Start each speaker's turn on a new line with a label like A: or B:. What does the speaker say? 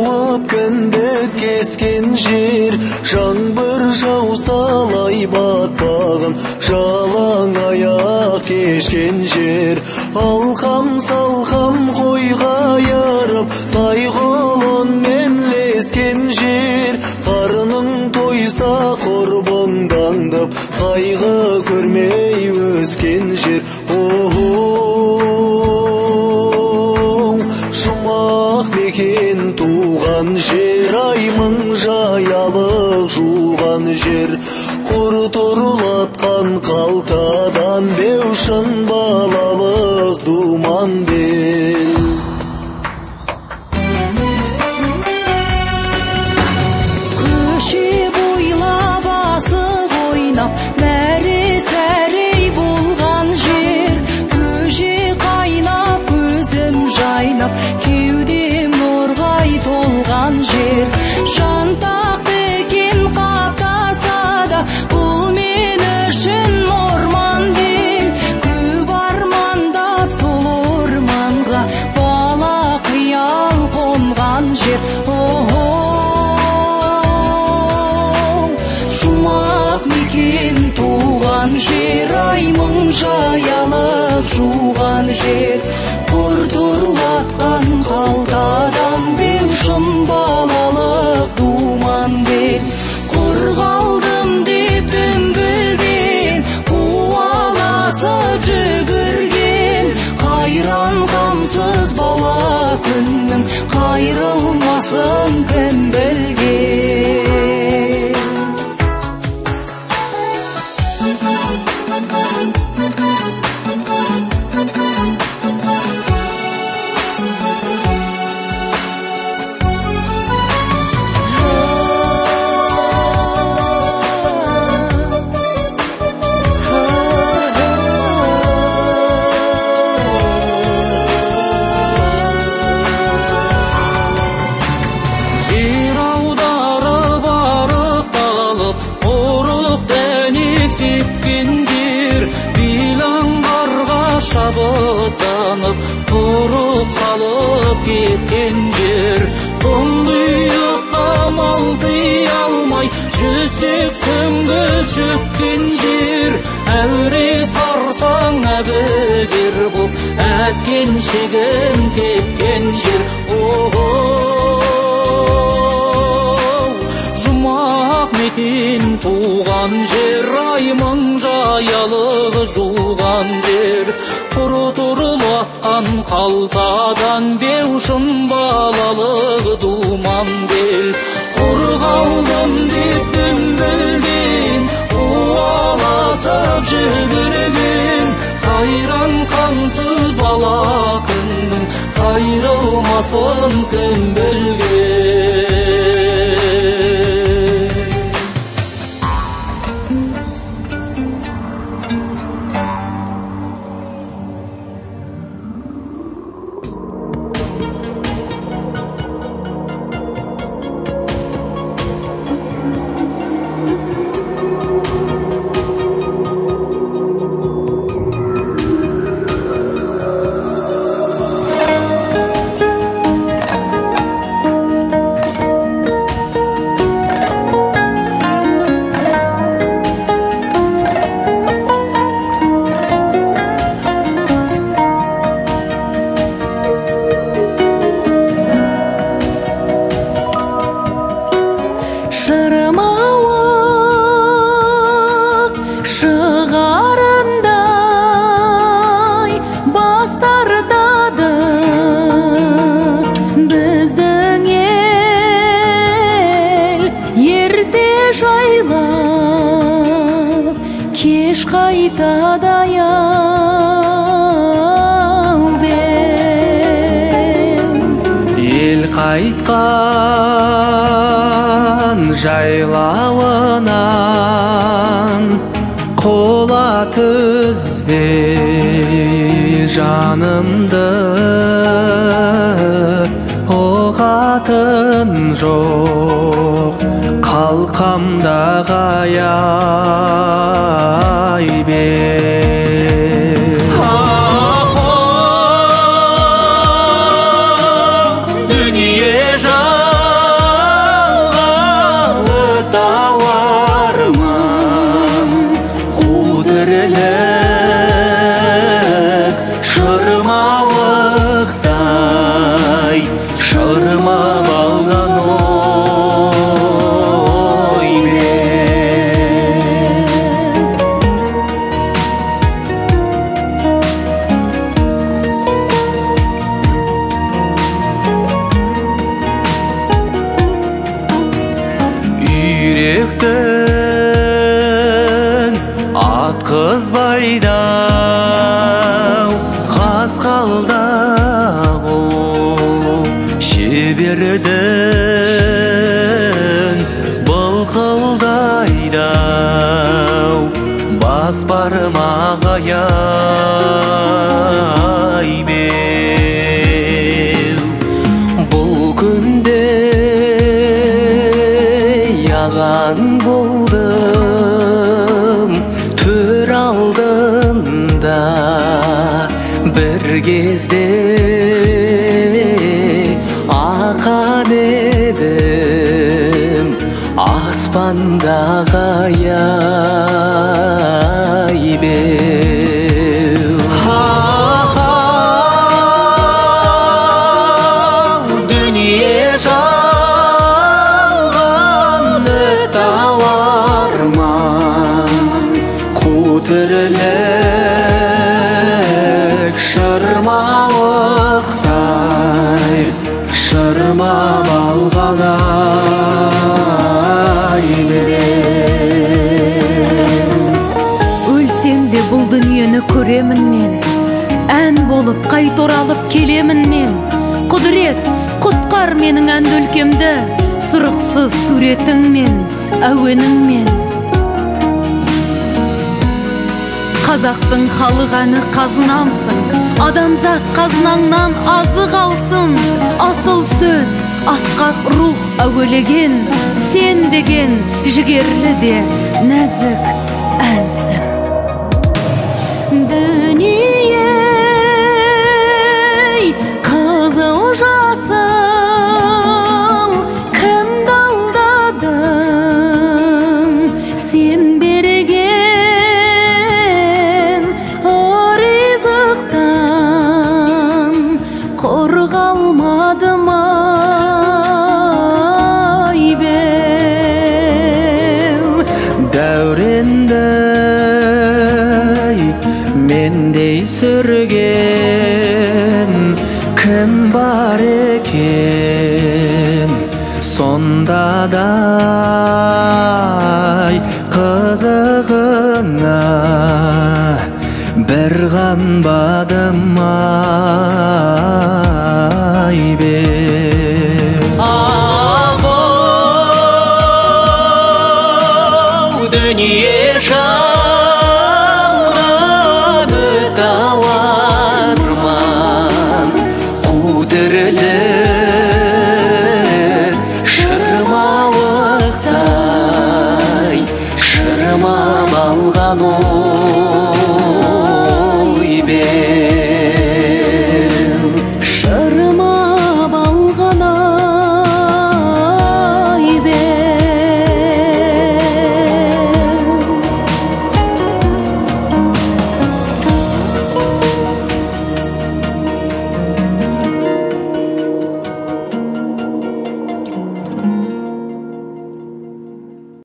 A: жауып күндік кескен жер, жаңбыр жаусалай батпағын жалаң аяқ кешкен жер. Алқам салқам қойға ярып тайғолонмен лескен жер, қарының тойса құрбыңдаңдып қайғы көрмей өскен жер. Жұмақ мекен туған жер, аймың жаялық жуған жер, құр тұрлатқан қалтадан беушін балалық думан бел.
B: Көше бойлап асық ойнап мәре-сәрей болған жер, көже қайнап көзім жайнап кеудем нұрғай толған жер. Жантақты екен қаптаса да бұл мен үшін орман бел, көп армандап сол орманға бала қиял қонған жер. Жұмақ мекен туған жер, аймың жаялық жуған жер, құр тұрлатқан қалтадан беушін балалық думан бел. Құр қалдым деп дүмбілден қуаласып жүгірген, қайран қамсыз бала күннің қайрылмасын кім білген.
C: Жер аударып арықталып, ұрық дәнек сепкен жер, билаңғарға шабыттанып, құрық салып кеткен жер. Тұңғиыққа мал тия алмай, жүсек сүңгіл шөккен жер, әуре сарсаң әбігер бұл әткен шегін тепкен жер. Жұмақ мекен туған жер, аймың жаялығы жуған жер, құр тұрлатқан қалтадан беушін балалық думан бел. Құр қалдым деп дүмбілден қуаласып жүгірген, қайран қамсыз бала күннің қайрылмасын кім білген.
B: Кеш қайтады аяу бел.
D: Ел қайтқан жайлауынан қола түзде жанымды оғатын жоқ, қалқамда ғаяй бер. Дүние жан чыктың аткызбайда каскалдагы шебердің былқылдайда бас бармақ аяй беу. Бұл күнде яған болдым төр алдында бір кезде ақан едім аспандағы аяй беу. Дүние жалған тауарман қутірлік шырмауықтай шырмап алған ай берем.
B: Өлсем де бұл дүниені көремін мен, ән болып қайта оралып келемін мен. Құдірет, құтқар менің әнді өлкемді, сұрықсыз суретіңмен, әуеніңмен. Қазақтың халық әні қазынамсың, адамзат қазынаңнан азық алсын. Асыл сөз, асқақ рух әуелеген, сен деген жігерлі де нәзік әнсің. Дүние қызыл жасыл кімді алдадың, сен берген ризықтан құр қалмадым ай беу.
D: Дәуренді мендей сүрген кім бар екен, сонда да